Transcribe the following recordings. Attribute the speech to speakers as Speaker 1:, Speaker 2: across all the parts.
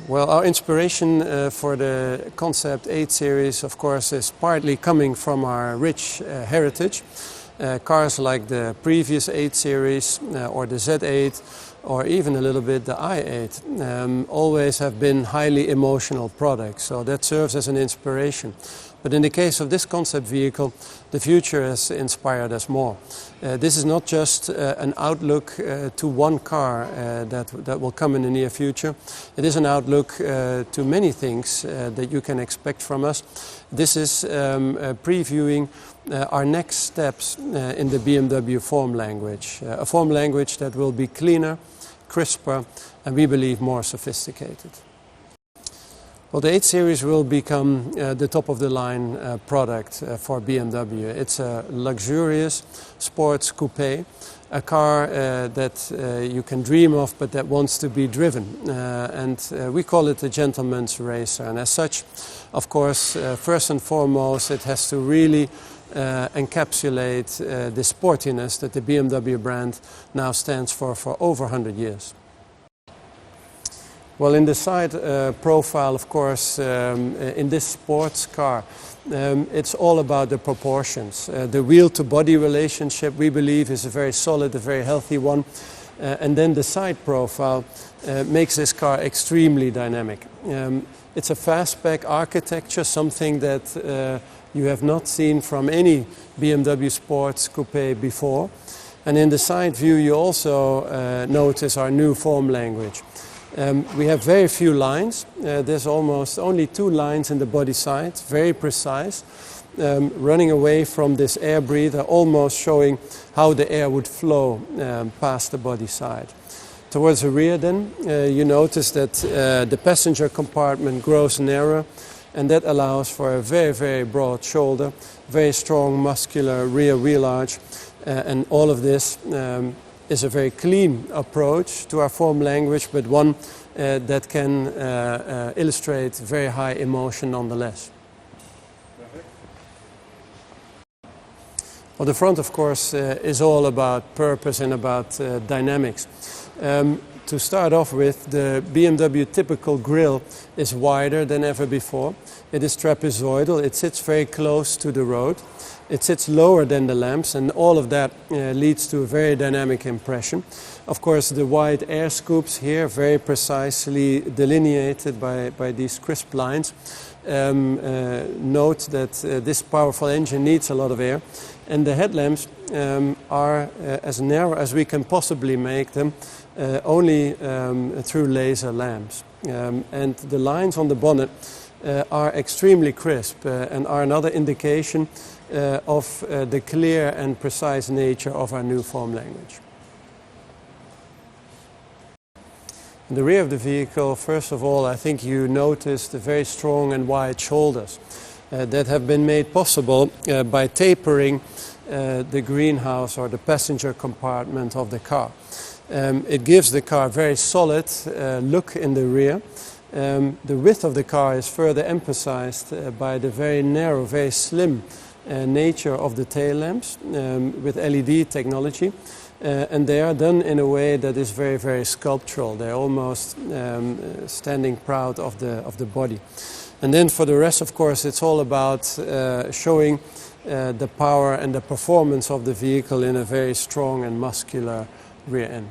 Speaker 1: Well, our inspiration for the Concept 8 series, of course, is partly coming from our rich heritage. Cars like the previous 8 series or the Z8 or even a little bit the i8 always have been highly emotional products, so that serves as an inspiration. But in the case of this concept vehicle, the future has inspired us more. This is not just an outlook to one car that will come in the near future. It is an outlook to many things that you can expect from us. This is previewing our next steps in the BMW form language. A form language that will be cleaner, crisper, and we believe more sophisticated. Well, the 8 Series will become the top-of-the-line product for BMW. It's a luxurious sports coupe, a car that you can dream of but that wants to be driven. We call it a gentleman's racer. And as such, of course, first and foremost, it has to really encapsulate the sportiness that the BMW brand now stands for over 100 years. Well, in the side profile, of course, in this sports car, it's all about the proportions. The wheel-to-body relationship, we believe, is a very solid, a very healthy one. And then the side profile makes this car extremely dynamic. It's a fastback architecture, something that you have not seen from any BMW sports coupe before. And in the side view, you also notice our new form language. We have very few lines. There's almost only 2 lines in the body side, very precise, running away from this air breather, almost showing how the air would flow past the body side. Towards the rear then, you notice that the passenger compartment grows narrower, and that allows for a very, very broad shoulder, very strong muscular rear wheel arch, and all of this is a very clean approach to our form language, but one that can illustrate very high emotion nonetheless. Well, the front, of course, is all about purpose and about dynamics. To start off with, the BMW typical grille is wider than ever before. It is trapezoidal, it sits very close to the road. It sits lower than the lamps, and all of that leads to a very dynamic impression. Of course, the wide air scoops here, very precisely delineated by these crisp lines, note that this powerful engine needs a lot of air. And the headlamps are as narrow as we can possibly make them, only through laser lamps. And the lines on the bonnet are extremely crisp and are another indication of the clear and precise nature of our new form language. In the rear of the vehicle, first of all, I think you notice the very strong and wide shoulders that have been made possible by tapering the greenhouse or the passenger compartment of the car. It gives the car a very solid look in the rear. The width of the car is further emphasized by the very narrow, very slim nature of the tail lamps with LED technology, and they are done in a way that is very, very sculptural. They're almost standing proud of the body. And then for the rest, of course, it's all about showing the power and the performance of the vehicle in a very strong and muscular rear end.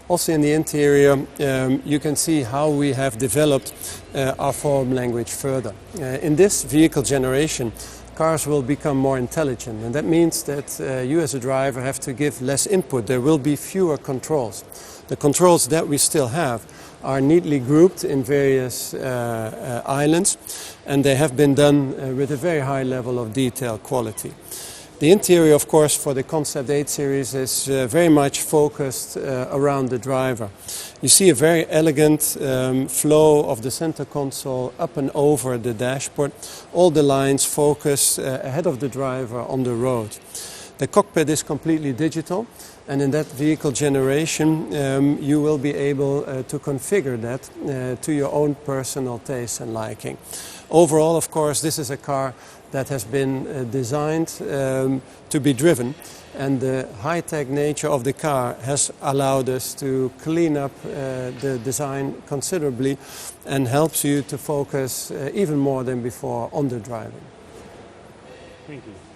Speaker 1: Also in the interior, you can see how we have developed our form language further. In this vehicle generation, cars will become more intelligent, and that means that you as a driver have to give less input. There will be fewer controls. The controls that we still have are neatly grouped in various islands, and they have been done with a very high level of detail quality. The interior, of course, for the Concept 8 series is very much focused around the driver. You see a very elegant flow of the center console up and over the dashboard. All the lines focus ahead of the driver on the road. The cockpit is completely digital, and in that vehicle generation you will be able to configure that to your own personal taste and liking. Overall, of course, this is a car that has been designed to be driven, and the high-tech nature of the car has allowed us to clean up the design considerably and helps you to focus even more than before on the driving.
Speaker 2: Thank you.